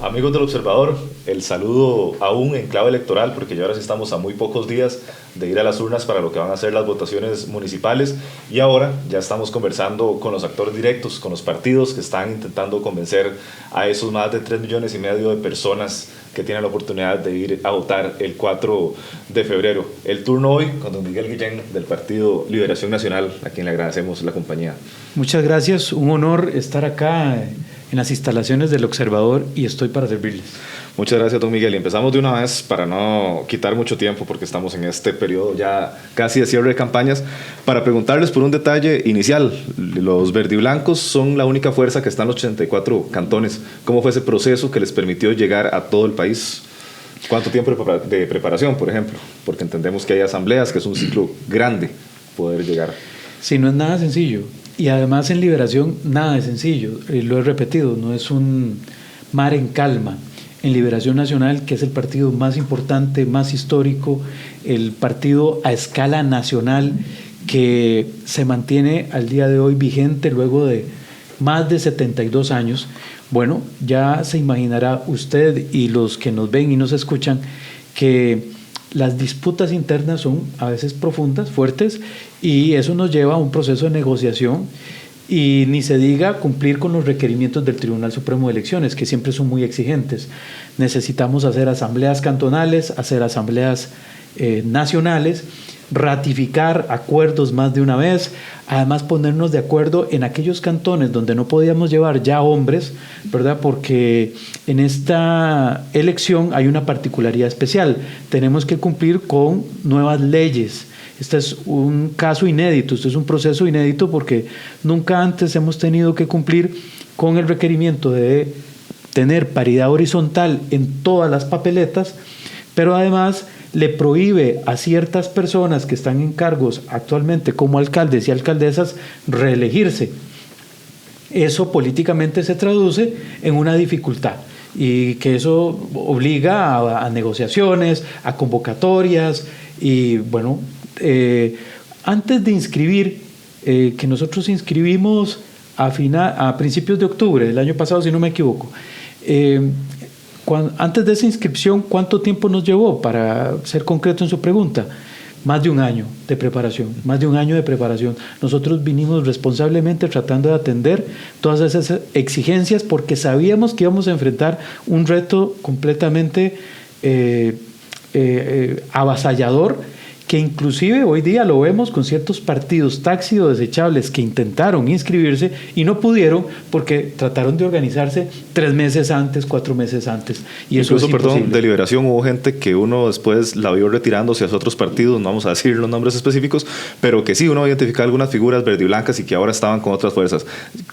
Amigos del Observador, el saludo aún en clave electoral, porque ya ahora sí estamos a muy pocos días de ir a las urnas para lo que van a ser las votaciones municipales, y ahora ya estamos conversando con los actores directos, con los partidos que están intentando convencer a esos más de 3,5 millones de personas que tienen la oportunidad de ir a votar el 4 de febrero. El turno hoy con don Miguel Guillén del Partido Liberación Nacional, a quien le agradecemos la compañía. Muchas gracias, un honor estar acá en las instalaciones del Observador y estoy para servirles. Muchas gracias, don Miguel. Y empezamos de una vez para no quitar mucho tiempo, porque estamos en este periodo ya casi de cierre de campañas, para preguntarles por un detalle inicial. Los verdiblancos son la única fuerza que está en los 84 cantones. ¿Cómo fue ese proceso que les permitió llegar a todo el país? ¿Cuánto tiempo de preparación, por ejemplo? Porque entendemos que hay asambleas, que es un ciclo grande poder llegar. Sí, no es nada sencillo. Y además en Liberación nada es sencillo. Lo he repetido, no es un mar en calma. En Liberación Nacional, que es el partido más importante, más histórico, el partido a escala nacional que se mantiene al día de hoy vigente luego de más de 72 años, bueno, ya se imaginará usted y los que nos ven y nos escuchan que las disputas internas son a veces profundas, fuertes, y eso nos lleva a un proceso de negociación y ni se diga cumplir con los requerimientos del Tribunal Supremo de Elecciones, que siempre son muy exigentes. Necesitamos hacer asambleas cantonales, hacer asambleas nacionales, ratificar acuerdos más de una vez, además ponernos de acuerdo en aquellos cantones donde no podíamos llevar ya hombres, ¿verdad? Porque en esta elección hay una particularidad especial, tenemos que cumplir con nuevas leyes. Este es un caso inédito, este es un proceso inédito porque nunca antes hemos tenido que cumplir con el requerimiento de tener paridad horizontal en todas las papeletas, pero además le prohíbe a ciertas personas que están en cargos actualmente como alcaldes y alcaldesas reelegirse. Eso políticamente se traduce en una dificultad y que eso obliga a negociaciones, a convocatorias y bueno, antes de inscribir, que nosotros inscribimos a principios de octubre del año pasado, si no me equivoco, antes de esa inscripción, ¿cuánto tiempo nos llevó? Para ser concreto en su pregunta, más de un año de preparación, más de un año de preparación. Nosotros vinimos responsablemente tratando de atender todas esas exigencias porque sabíamos que íbamos a enfrentar un reto completamente avasallador, que inclusive hoy día lo vemos con ciertos partidos taxi o desechables que intentaron inscribirse y no pudieron porque trataron de organizarse 3 meses antes, 4 meses antes. Y eso incluso, es imposible. De Liberación hubo gente que uno después la vio retirándose a otros partidos, no vamos a decir los nombres específicos, pero que sí, uno identificaba algunas figuras verdiblancas y que ahora estaban con otras fuerzas.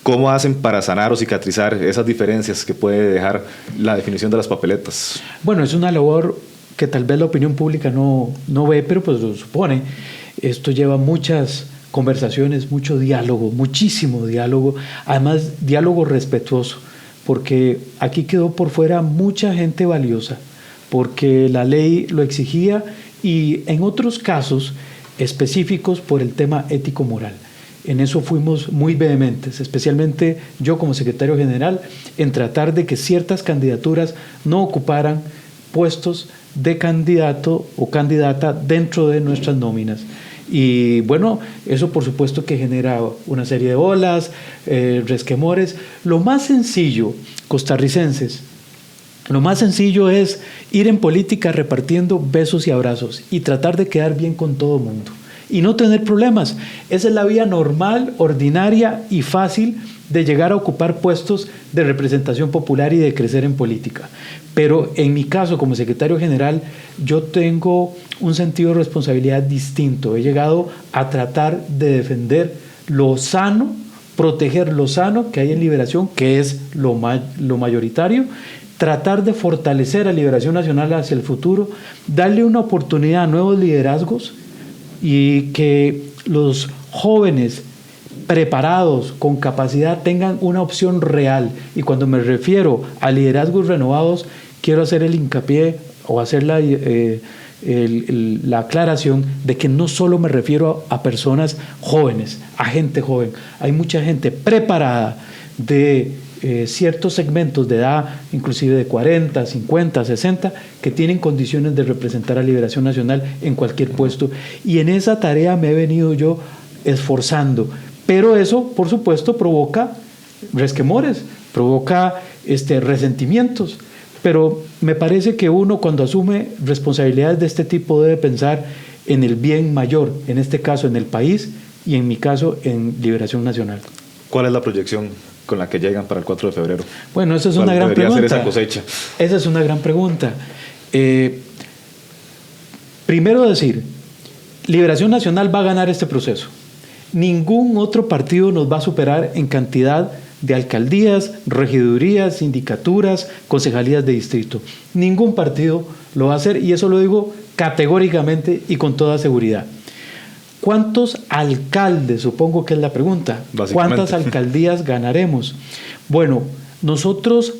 ¿Cómo hacen para sanar o cicatrizar esas diferencias que puede dejar la definición de las papeletas? Bueno, es una labor que tal vez la opinión pública no ve, pero pues lo supone. Esto lleva muchas conversaciones, mucho diálogo, muchísimo diálogo, además diálogo respetuoso, porque aquí quedó por fuera mucha gente valiosa, porque la ley lo exigía y en otros casos específicos por el tema ético-moral. En eso fuimos muy vehementes, especialmente yo como secretario general, en tratar de que ciertas candidaturas no ocuparan puestos de candidato o candidata dentro de nuestras nóminas. Y bueno, eso por supuesto que genera una serie de olas, resquemores. Lo más sencillo, costarricenses, lo más sencillo es ir en política repartiendo besos y abrazos y tratar de quedar bien con todo el mundo y no tener problemas. Esa es la vía normal, ordinaria y fácil de llegar a ocupar puestos de representación popular y de crecer en política. Pero en mi caso, como secretario general, yo tengo un sentido de responsabilidad distinto. He llegado a tratar de defender lo sano, proteger lo sano que hay en Liberación, que es lo mayoritario, tratar de fortalecer a Liberación Nacional hacia el futuro, darle una oportunidad a nuevos liderazgos y que los jóvenes preparados, con capacidad, tengan una opción real. Y cuando me refiero a liderazgos renovados, quiero hacer el hincapié o hacer la aclaración de que no solo me refiero a personas jóvenes, a gente joven. Hay mucha gente preparada, de ciertos segmentos de edad, inclusive de 40, 50, 60, que tienen condiciones de representar a Liberación Nacional en cualquier puesto. Y en esa tarea me he venido yo esforzando. Pero eso, por supuesto, provoca resquemores, provoca resentimientos. Pero me parece que uno, cuando asume responsabilidades de este tipo, debe pensar en el bien mayor, en este caso en el país y en mi caso en Liberación Nacional. ¿Cuál es la proyección con la que llegan para el 4 de febrero? Bueno, esa es una gran pregunta. Ser esa cosecha? Esa es una gran pregunta. Primero decir, Liberación Nacional va a ganar este proceso. Ningún otro partido nos va a superar en cantidad de alcaldías, regidurías, sindicaturas, concejalías de distrito. Ningún partido lo va a hacer, y eso lo digo categóricamente y con toda seguridad. ¿Cuántos alcaldes? Supongo que es la pregunta. ¿Cuántas alcaldías ganaremos? Bueno, nosotros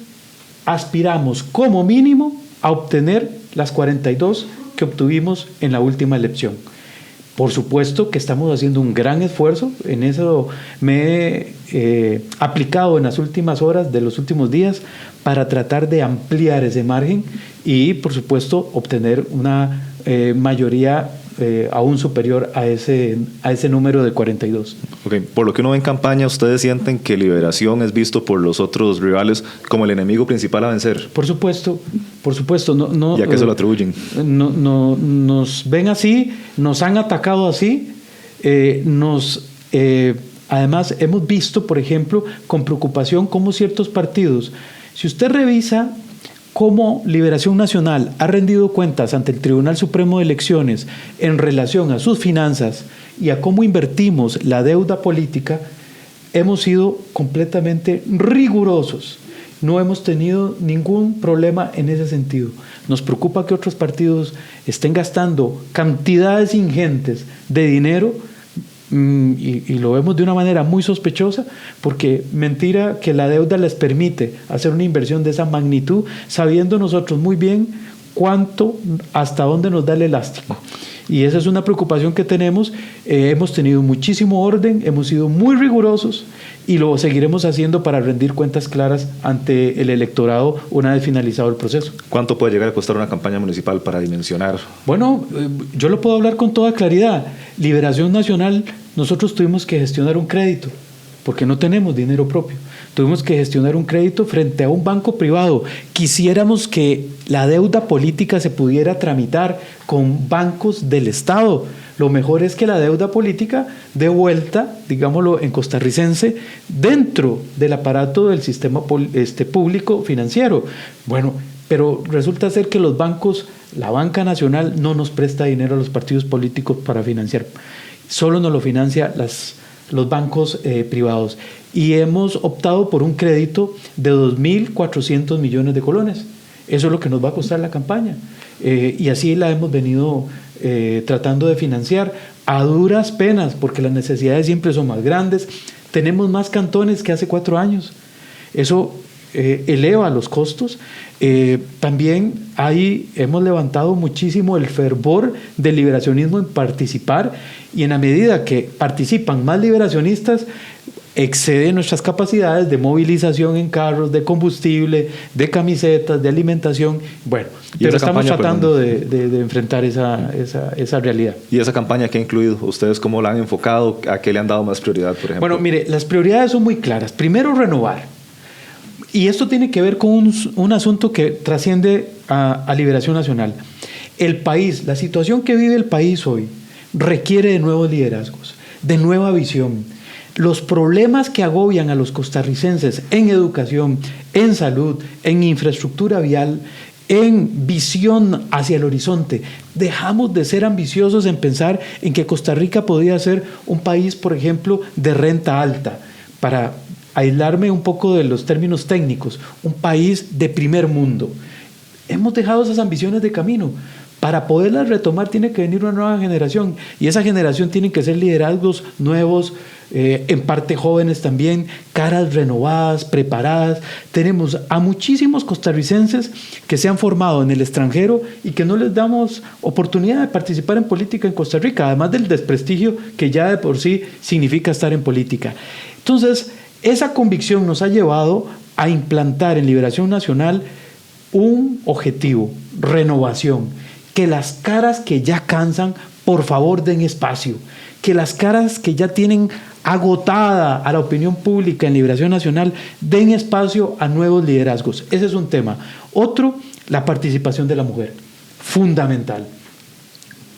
aspiramos como mínimo a obtener las 42 que obtuvimos en la última elección. Por supuesto que estamos haciendo un gran esfuerzo, en eso me he aplicado en las últimas horas de los últimos días para tratar de ampliar ese margen y, por supuesto, obtener una mayoría aún superior a ese número de 42. Okay. Por lo que uno ve en campaña, ¿ustedes sienten que Liberación es visto por los otros rivales como el enemigo principal a vencer? Por supuesto. No, ¿Y a qué se lo atribuyen? Nos ven así, nos han atacado así, además hemos visto, por ejemplo, con preocupación cómo ciertos partidos, si usted revisa cómo Liberación Nacional ha rendido cuentas ante el Tribunal Supremo de Elecciones en relación a sus finanzas y a cómo invertimos la deuda política, hemos sido completamente rigurosos. No hemos tenido ningún problema en ese sentido. Nos preocupa que otros partidos estén gastando cantidades ingentes de dinero y lo vemos de una manera muy sospechosa, porque mentira que la deuda les permite hacer una inversión de esa magnitud, sabiendo nosotros muy bien hasta dónde nos da el elástico. Y esa es una preocupación que tenemos. Hemos tenido muchísimo orden, hemos sido muy rigurosos y lo seguiremos haciendo para rendir cuentas claras ante el electorado una vez finalizado el proceso. ¿Cuánto puede llegar a costar una campaña municipal para dimensionar? Bueno, yo lo puedo hablar con toda claridad. Liberación Nacional, nosotros tuvimos que gestionar un crédito porque no tenemos dinero propio. Tuvimos que gestionar un crédito frente a un banco privado. Quisiéramos que la deuda política se pudiera tramitar con bancos del Estado. Lo mejor es que la deuda política dé vuelta, digámoslo en costarricense, dentro del aparato del sistema público financiero. Bueno, pero resulta ser que los bancos, la banca nacional no nos presta dinero a los partidos políticos para financiar. Solo nos lo financia los bancos privados. Y hemos optado por un crédito de 2.400 millones de colones. Eso es lo que nos va a costar la campaña. Y así la hemos venido tratando de financiar a duras penas, porque las necesidades siempre son más grandes. Tenemos más cantones que hace 4 años. Eso eleva los costos. También hemos levantado muchísimo el fervor del liberacionismo en participar, y en la medida que participan más liberacionistas, excede nuestras capacidades de movilización en carros, de combustible, de camisetas, de alimentación. Bueno, pero estamos tratando de enfrentar esa realidad. ¿Y esa campaña qué ha incluido? ¿Ustedes cómo la han enfocado? ¿A qué le han dado más prioridad, por ejemplo? Bueno, mire, las prioridades son muy claras. Primero, renovar. Y esto tiene que ver con un asunto que trasciende a Liberación Nacional. El país, la situación que vive el país hoy, requiere de nuevos liderazgos, de nueva visión. Los problemas que agobian a los costarricenses en educación, en salud, en infraestructura vial, en visión hacia el horizonte. Dejamos de ser ambiciosos en pensar en que Costa Rica podría ser un país, por ejemplo, de renta alta, para aislarme un poco de los términos técnicos, un país de primer mundo. Hemos dejado esas ambiciones de camino. Para poderlas retomar tiene que venir una nueva generación, y esa generación tiene que ser liderazgos nuevos, en parte jóvenes también, caras renovadas, preparadas. Tenemos a muchísimos costarricenses que se han formado en el extranjero y que no les damos oportunidad de participar en política en Costa Rica, además del desprestigio que ya de por sí significa estar en política. Entonces, Esa convicción nos ha llevado a implantar en Liberación Nacional un objetivo, renovación, que las caras que ya cansan, por favor den espacio, que las caras que ya tienen agotada a la opinión pública en Liberación Nacional den espacio a nuevos liderazgos. Ese es un tema. Otro, la participación de la mujer, fundamental.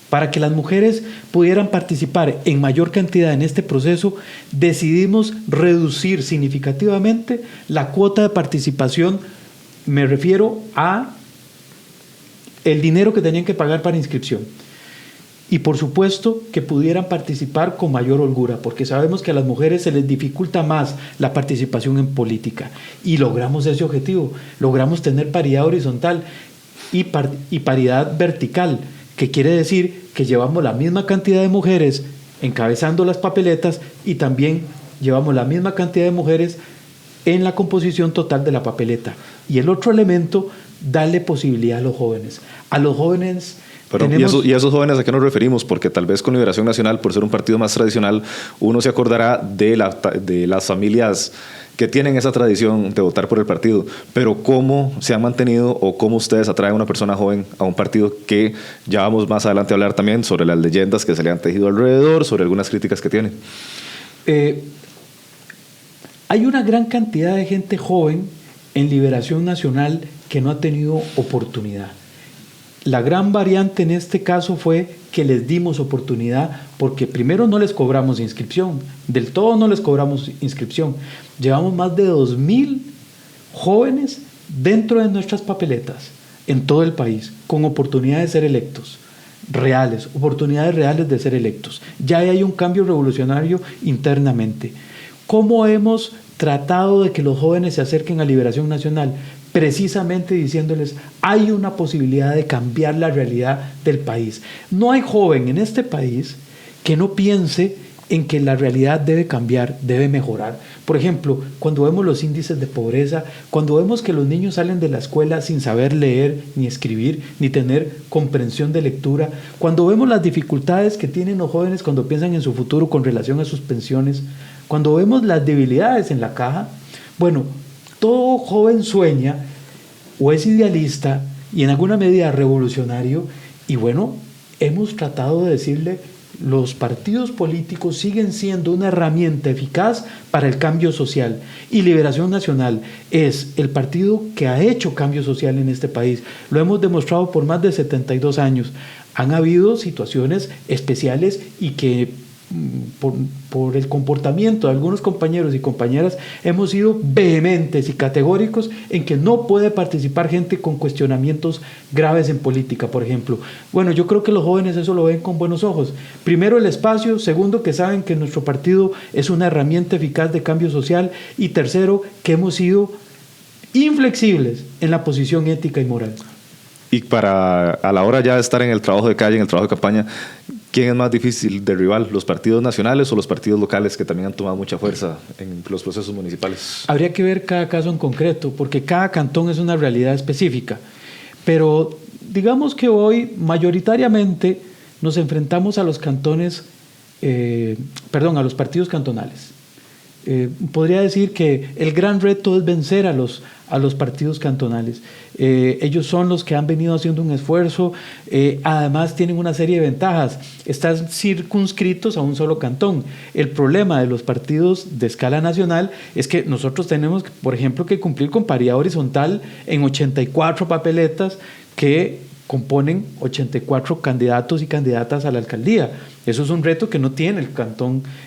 Para que las mujeres pudieran participar en mayor cantidad en este proceso, decidimos reducir significativamente la cuota de participación. Me refiero a el dinero que tenían que pagar para inscripción. Y por supuesto que pudieran participar con mayor holgura, porque sabemos que a las mujeres se les dificulta más la participación en política. Y logramos ese objetivo, logramos tener paridad horizontal y paridad vertical, que quiere decir que llevamos la misma cantidad de mujeres encabezando las papeletas y también llevamos la misma cantidad de mujeres en la composición total de la papeleta. Y el otro elemento, darle posibilidad a los jóvenes. A los jóvenes... Pero, ¿y a esos jóvenes a qué nos referimos? Porque tal vez con Liberación Nacional, por ser un partido más tradicional, uno se acordará de las familias que tienen esa tradición de votar por el partido, pero ¿cómo se han mantenido o cómo ustedes atraen a una persona joven a un partido que ya vamos más adelante a hablar también sobre las leyendas que se le han tejido alrededor, sobre algunas críticas que tiene? Hay una gran cantidad de gente joven en Liberación Nacional que no ha tenido oportunidad. La gran variante en este caso fue que les dimos oportunidad porque primero no les cobramos inscripción, del todo no les cobramos inscripción. Llevamos más de 2,000 jóvenes dentro de nuestras papeletas en todo el país con oportunidades de ser electos, reales, oportunidades reales de ser electos. Ya hay un cambio revolucionario internamente. ¿Cómo hemos tratado de que los jóvenes se acerquen a Liberación Nacional? Precisamente diciéndoles, hay una posibilidad de cambiar la realidad del país. No hay joven en este país que no piense en que la realidad debe cambiar, debe mejorar. Por ejemplo, cuando vemos los índices de pobreza, cuando vemos que los niños salen de la escuela sin saber leer, ni escribir, ni tener comprensión de lectura, cuando vemos las dificultades que tienen los jóvenes cuando piensan en su futuro con relación a sus pensiones, cuando vemos las debilidades en la caja, bueno, todo joven sueña o es idealista y en alguna medida revolucionario, y bueno, hemos tratado de decirle, los partidos políticos siguen siendo una herramienta eficaz para el cambio social y Liberación Nacional es el partido que ha hecho cambio social en este país. Lo hemos demostrado por más de 72 años. Han habido situaciones especiales y que por el comportamiento de algunos compañeros y compañeras hemos sido vehementes y categóricos en que no puede participar gente con cuestionamientos graves en política, por ejemplo. Bueno, yo creo que los jóvenes eso lo ven con buenos ojos. Primero, el espacio. Segundo, que saben que nuestro partido es una herramienta eficaz de cambio social. Y tercero, que hemos sido inflexibles en la posición ética y moral. Y a la hora ya de estar en el trabajo de calle, en el trabajo de campaña, ¿quién es más difícil de rival? ¿Los partidos nacionales o los partidos locales que también han tomado mucha fuerza en los procesos municipales? Habría que ver cada caso en concreto, porque cada cantón es una realidad específica. Pero digamos que hoy mayoritariamente nos enfrentamos a los cantones, a los partidos cantonales. Podría decir que el gran reto es vencer a los partidos cantonales. Ellos son los que han venido haciendo un esfuerzo, además tienen una serie de ventajas, están circunscritos a un solo cantón. El problema de los partidos de escala nacional es que nosotros tenemos, por ejemplo, que cumplir con paridad horizontal en 84 papeletas que componen 84 candidatos y candidatas a la alcaldía. Eso es un reto que no tiene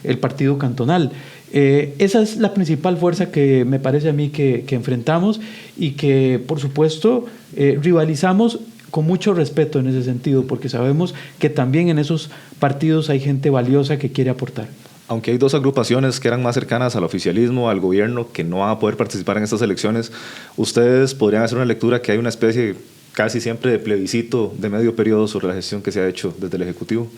el partido cantonal. Esa es la principal fuerza que me parece a mí que enfrentamos y que, por supuesto, rivalizamos con mucho respeto en ese sentido, porque sabemos que también en esos partidos hay gente valiosa que quiere aportar. Aunque hay dos agrupaciones que eran más cercanas al oficialismo, al gobierno, que no van a poder participar en estas elecciones, ustedes podrían hacer una lectura que hay una especie casi siempre de plebiscito de medio periodo sobre la gestión que se ha hecho desde el Ejecutivo.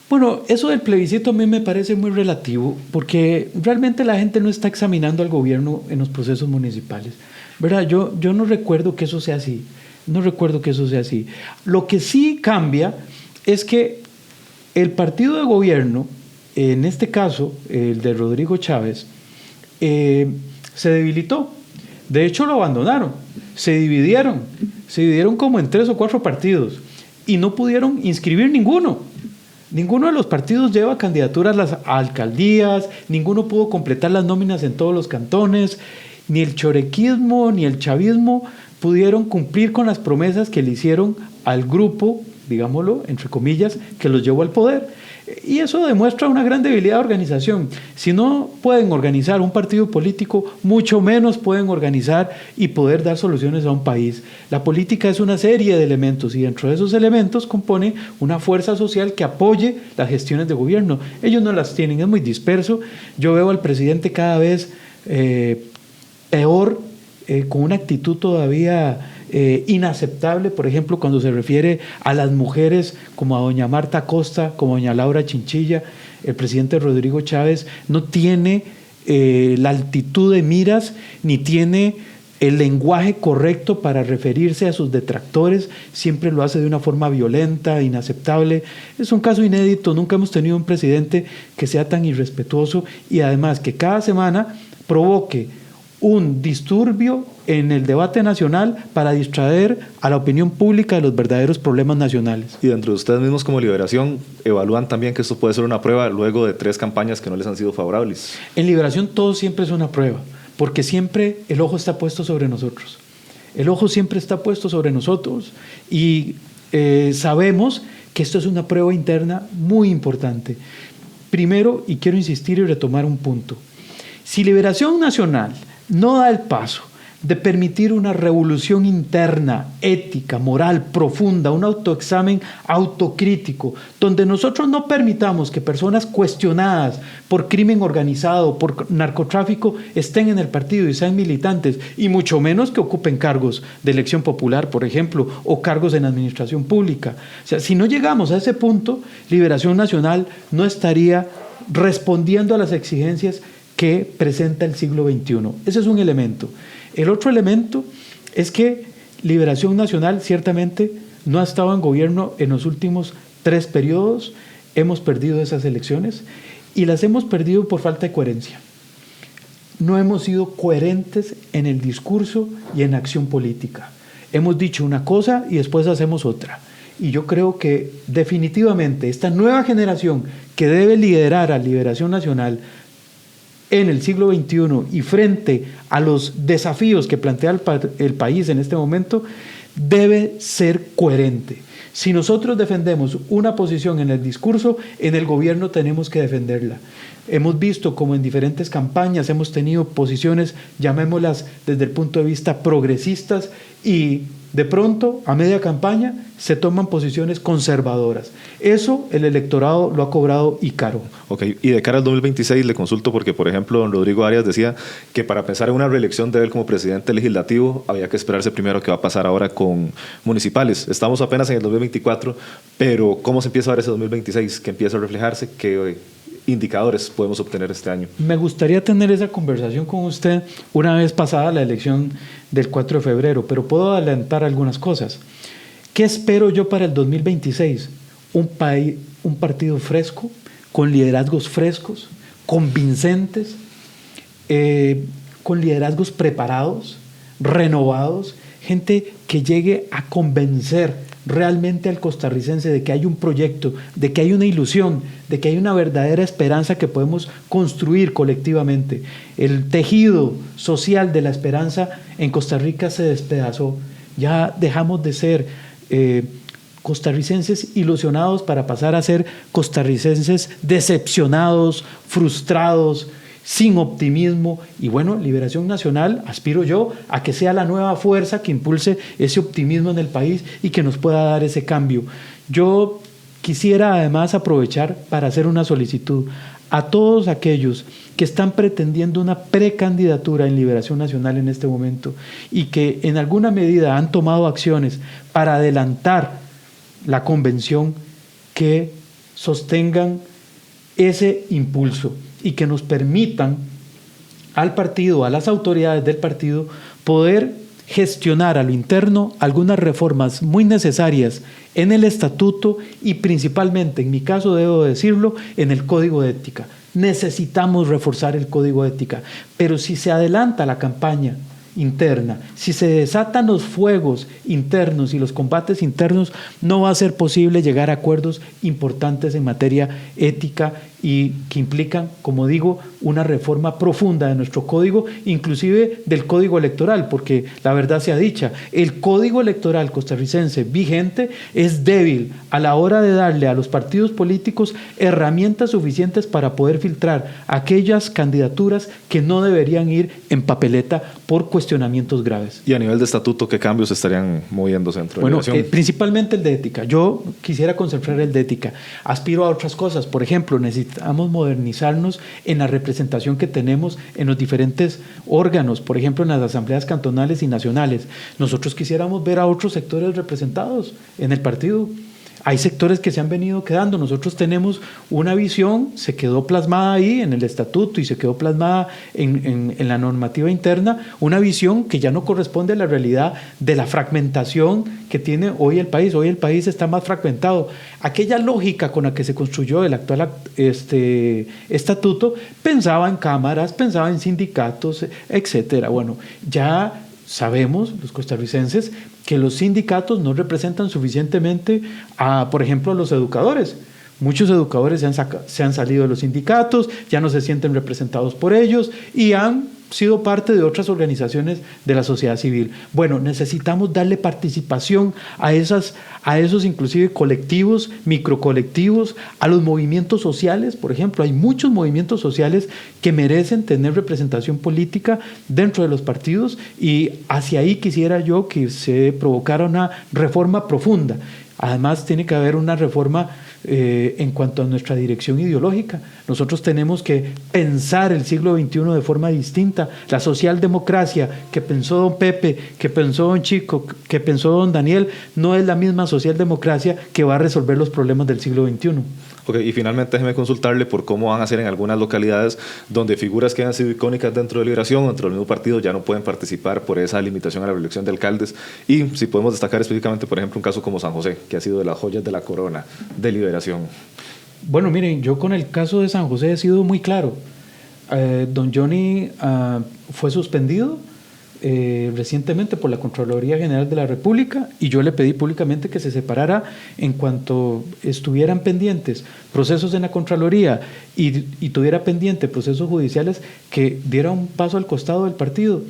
Bueno, eso del plebiscito a mí me parece muy relativo, porque realmente la gente no está examinando al gobierno en los procesos municipales, ¿verdad? Yo no recuerdo que eso sea así, Lo que sí cambia es que el partido de gobierno, en este caso el de Rodrigo Chávez, se debilitó. De hecho, lo abandonaron. Se dividieron como en 3 o 4 partidos y no pudieron inscribir ninguno. Ninguno de los partidos lleva candidaturas a las alcaldías, ninguno pudo completar las nóminas en todos los cantones, ni el chorequismo ni el chavismo pudieron cumplir con las promesas que le hicieron al grupo, digámoslo, entre comillas, que los llevó al poder. Y eso demuestra una gran debilidad de organización. Si no pueden organizar un partido político, mucho menos pueden organizar y poder dar soluciones a un país. La política es una serie de elementos y dentro de esos elementos compone una fuerza social que apoye las gestiones de gobierno. Ellos no las tienen, es muy disperso. Yo veo al presidente cada vez peor, con una actitud todavía inaceptable, por ejemplo, cuando se refiere a las mujeres como a doña Marta Acosta, como a doña Laura Chinchilla. El presidente Rodrigo Chávez no tiene la altitud de miras ni tiene el lenguaje correcto para referirse a sus detractores, siempre lo hace de una forma violenta, inaceptable. Es un caso inédito, nunca hemos tenido un presidente que sea tan irrespetuoso y además que cada semana provoque un disturbio en el debate nacional para distraer a la opinión pública de los verdaderos problemas nacionales. Y dentro de ustedes mismos como Liberación, ¿evalúan también que esto puede ser una prueba luego de 3 campañas que no les han sido favorables? En Liberación todo siempre es una prueba, porque siempre el ojo está puesto sobre nosotros. El ojo siempre está puesto sobre nosotros y sabemos que esto es una prueba interna muy importante. Primero, y quiero insistir y retomar un punto, si Liberación Nacional no da el paso de permitir una revolución interna, ética, moral, profunda, un autoexamen autocrítico, donde nosotros no permitamos que personas cuestionadas por crimen organizado, por narcotráfico, estén en el partido y sean militantes, y mucho menos que ocupen cargos de elección popular, por ejemplo, o cargos en administración pública. O sea, si no llegamos a ese punto, Liberación Nacional no estaría respondiendo a las exigencias que presenta el siglo XXI. Ese es un elemento. El otro elemento es que Liberación Nacional ciertamente no ha estado en gobierno en los últimos 3 periodos. Hemos perdido esas elecciones y las hemos perdido por falta de coherencia. No hemos sido coherentes en el discurso y en la acción política. Hemos dicho una cosa y después hacemos otra. Y yo creo que definitivamente esta nueva generación que debe liderar a Liberación Nacional en el siglo XXI y frente a los desafíos que plantea el país en este momento, debe ser coherente. Si nosotros defendemos una posición en el discurso, en el gobierno tenemos que defenderla. Hemos visto como en diferentes campañas hemos tenido posiciones, llamémoslas desde el punto de vista progresistas, y de pronto, a media campaña, se toman posiciones conservadoras. Eso el electorado lo ha cobrado y caro. Ok, y de cara al 2026 le consulto porque, por ejemplo, don Rodrigo Arias decía que para pensar en una reelección de él como presidente legislativo había que esperarse primero qué va a pasar ahora con municipales. Estamos apenas en el 2024, pero ¿cómo se empieza a ver ese 2026? ¿Qué empieza a reflejarse? ¿Qué indicadores podemos obtener este año? Me gustaría tener esa conversación con usted una vez pasada la elección del 4 de febrero, pero puedo adelantar algunas cosas. ¿Qué espero yo para el 2026? Un partido fresco, con liderazgos frescos, convincentes, con liderazgos preparados, renovados, gente que llegue a convencer realmente al costarricense de que hay un proyecto, de que hay una ilusión, de que hay una verdadera esperanza que podemos construir colectivamente. El tejido social de la esperanza en Costa Rica se despedazó. Ya dejamos de ser costarricenses ilusionados para pasar a ser costarricenses decepcionados, frustrados, sin optimismo. Y bueno, Liberación Nacional, aspiro yo a que sea la nueva fuerza que impulse ese optimismo en el país y que nos pueda dar ese cambio. Yo quisiera además aprovechar para hacer una solicitud a todos aquellos que están pretendiendo una precandidatura en Liberación Nacional en este momento y que en alguna medida han tomado acciones para adelantar la convención, que sostengan ese impulso y que nos permitan al partido, a las autoridades del partido, poder gestionar a lo interno algunas reformas muy necesarias en el estatuto y principalmente, en mi caso debo decirlo, en el código de ética. Necesitamos reforzar el código de ética, pero si se adelanta la campaña interna, si se desatan los fuegos internos y los combates internos, no va a ser posible llegar a acuerdos importantes en materia ética y que implican, como digo, una reforma profunda de nuestro código, inclusive del código electoral, porque la verdad sea dicha, el código electoral costarricense vigente es débil a la hora de darle a los partidos políticos herramientas suficientes para poder filtrar aquellas candidaturas que no deberían ir en papeleta por cuestionamientos graves. Y a nivel de estatuto, ¿qué cambios estarían moviéndose dentro de la elección? Principalmente el de ética. Yo quisiera concentrar el de ética. Aspiro a otras cosas. Por ejemplo, necesitamos modernizarnos en la representación que tenemos en los diferentes órganos, por ejemplo, en las asambleas cantonales y nacionales. Nosotros quisiéramos ver a otros sectores representados en el partido. Hay sectores que se han venido quedando. Nosotros tenemos una visión, se quedó plasmada ahí en el estatuto y se quedó plasmada en la normativa interna, una visión que ya no corresponde a la realidad de la fragmentación que tiene hoy el país. Hoy el país está más fragmentado. Aquella lógica con la que se construyó el actual estatuto pensaba en cámaras, pensaba en sindicatos, etcétera. Bueno, ya sabemos, los costarricenses, que los sindicatos no representan suficientemente a, por ejemplo, a los educadores. Muchos educadores se han salido de los sindicatos, ya no se sienten representados por ellos y han sido parte de otras organizaciones de la sociedad civil. Bueno, necesitamos darle participación a esos inclusive colectivos, microcolectivos, a los movimientos sociales. Por ejemplo, hay muchos movimientos sociales que merecen tener representación política dentro de los partidos y hacia ahí quisiera yo que se provocara una reforma profunda. Además, tiene que haber una reforma en cuanto a nuestra dirección ideológica. Nosotros tenemos que pensar el siglo XXI de forma distinta. La socialdemocracia que pensó don Pepe, que pensó don Chico, que pensó don Daniel, no es la misma socialdemocracia que va a resolver los problemas del siglo XXI. Ok, y finalmente déjeme consultarle por cómo van a hacer en algunas localidades donde figuras que han sido icónicas dentro de Liberación, dentro del mismo partido, ya no pueden participar por esa limitación a la reelección de alcaldes. Y si podemos destacar específicamente, por ejemplo, un caso como San José, que ha sido de las joyas de la corona de Liberación. Bueno, miren, yo con el caso de San José he sido muy claro. Don Johnny fue suspendido recientemente por la Contraloría General de la República y yo le pedí públicamente que se separara en cuanto estuvieran pendientes procesos en la Contraloría y tuviera pendiente procesos judiciales, que diera un paso al costado del partido,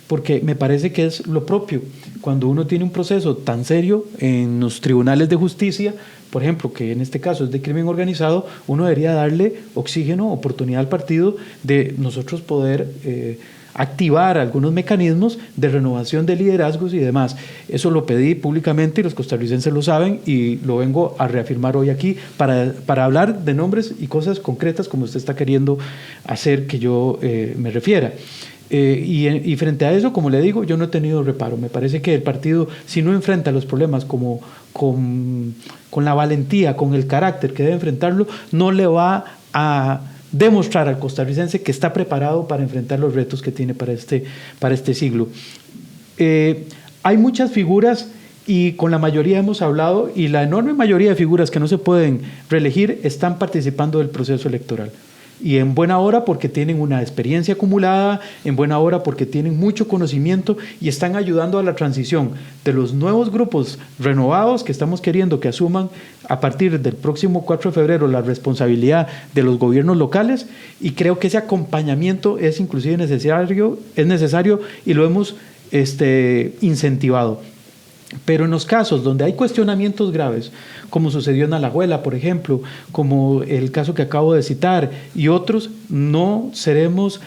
porque me parece que es lo propio. Cuando uno tiene un proceso tan serio en los tribunales de justicia, por ejemplo, que en este caso es de crimen organizado, uno debería darle oxígeno, oportunidad al partido de nosotros poder activar algunos mecanismos de renovación de liderazgos y demás. Eso lo pedí públicamente y los costarricenses lo saben y lo vengo a reafirmar hoy aquí para hablar de nombres y cosas concretas como usted está queriendo hacer que yo me refiera. Y frente a eso, como le digo, yo no he tenido reparo. Me parece que el partido, si no enfrenta los problemas con la valentía, con el carácter que debe enfrentarlo, no le va a demostrar al costarricense que está preparado para enfrentar los retos que tiene para este siglo. Hay muchas figuras y con la mayoría hemos hablado, y la enorme mayoría de figuras que no se pueden reelegir están participando del proceso electoral. Y en buena hora porque tienen una experiencia acumulada, en buena hora porque tienen mucho conocimiento y están ayudando a la transición de los nuevos grupos renovados que estamos queriendo que asuman a partir del próximo 4 de febrero la responsabilidad de los gobiernos locales, y creo que ese acompañamiento es inclusive necesario y lo hemos incentivado. Pero en los casos donde hay cuestionamientos graves, como sucedió en Alajuela, por ejemplo, como el caso que acabo de citar y otros, no seremos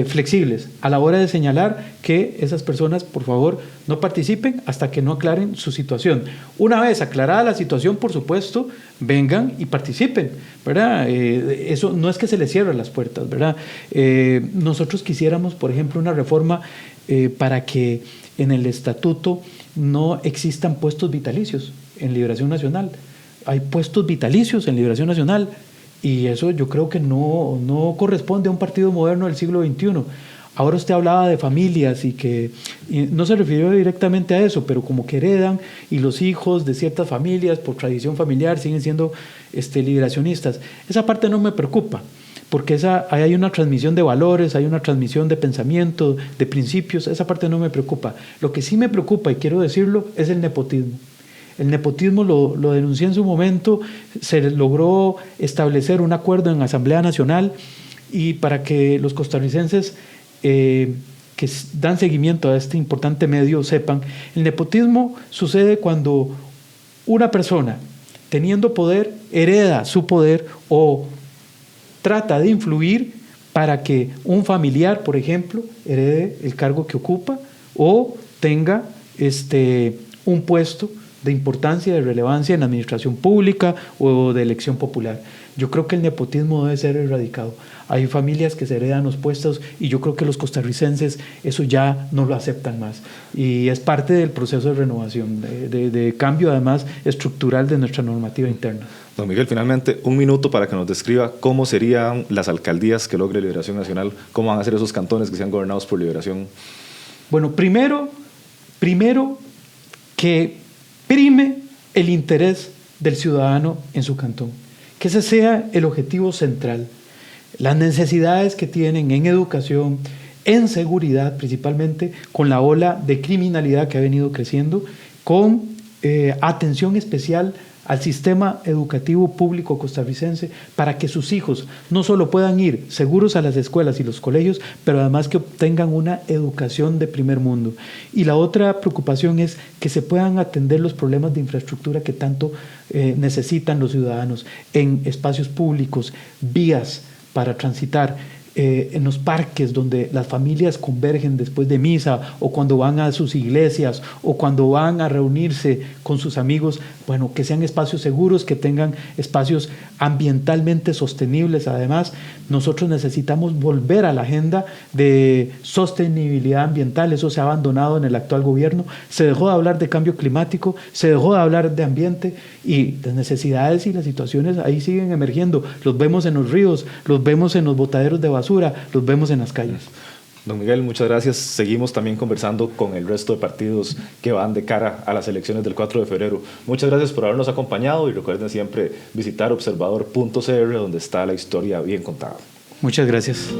flexibles a la hora de señalar que esas personas, por favor, no participen hasta que no aclaren su situación. Una vez aclarada la situación, por supuesto, vengan y participen, ¿verdad? Eso no es que se les cierren las puertas, ¿verdad? Nosotros quisiéramos, por ejemplo, una reforma para que en el estatuto no existan puestos vitalicios en Liberación Nacional. Hay puestos vitalicios en Liberación Nacional y eso yo creo que no corresponde a un partido moderno del siglo XXI. Ahora usted hablaba de familias y no se refirió directamente a eso, pero como que heredan y los hijos de ciertas familias por tradición familiar siguen siendo liberacionistas. Esa parte no me preocupa, porque ahí hay una transmisión de valores, hay una transmisión de pensamiento, de principios, esa parte no me preocupa. Lo que sí me preocupa, y quiero decirlo, es el nepotismo. El nepotismo lo denuncié en su momento, se logró establecer un acuerdo en Asamblea Nacional, y para que los costarricenses que dan seguimiento a este importante medio sepan, el nepotismo sucede cuando una persona, teniendo poder, hereda su poder o trata de influir para que un familiar, por ejemplo, herede el cargo que ocupa o tenga un puesto de importancia, de relevancia en la administración pública o de elección popular. Yo creo que el nepotismo debe ser erradicado. Hay familias que se heredan los puestos y yo creo que los costarricenses eso ya no lo aceptan más. Y es parte del proceso de renovación, de cambio además estructural de nuestra normativa interna. Don Miguel, finalmente, un minuto para que nos describa cómo serían las alcaldías que logre Liberación Nacional, cómo van a ser esos cantones que sean gobernados por Liberación. Bueno, primero que prime el interés del ciudadano en su cantón, que ese sea el objetivo central. Las necesidades que tienen en educación, en seguridad, principalmente con la ola de criminalidad que ha venido creciendo, con atención especial al sistema educativo público costarricense para que sus hijos no solo puedan ir seguros a las escuelas y los colegios, pero además que obtengan una educación de primer mundo. Y la otra preocupación es que se puedan atender los problemas de infraestructura que tanto necesitan los ciudadanos en espacios públicos, vías para transitar, en los parques donde las familias convergen después de misa o cuando van a sus iglesias o cuando van a reunirse con sus amigos, bueno, que sean espacios seguros, que tengan espacios ambientalmente sostenibles. Además, nosotros necesitamos volver a la agenda de sostenibilidad ambiental, eso se ha abandonado en el actual gobierno, se dejó de hablar de cambio climático, se dejó de hablar de ambiente y las necesidades y las situaciones ahí siguen emergiendo, los vemos en los ríos, los vemos en los botaderos de basura, los vemos en las calles. Don Miguel, muchas gracias. Seguimos también conversando con el resto de partidos que van de cara a las elecciones del 4 de febrero. Muchas gracias por habernos acompañado y recuerden siempre visitar observador.cr, donde está la historia bien contada. Muchas gracias.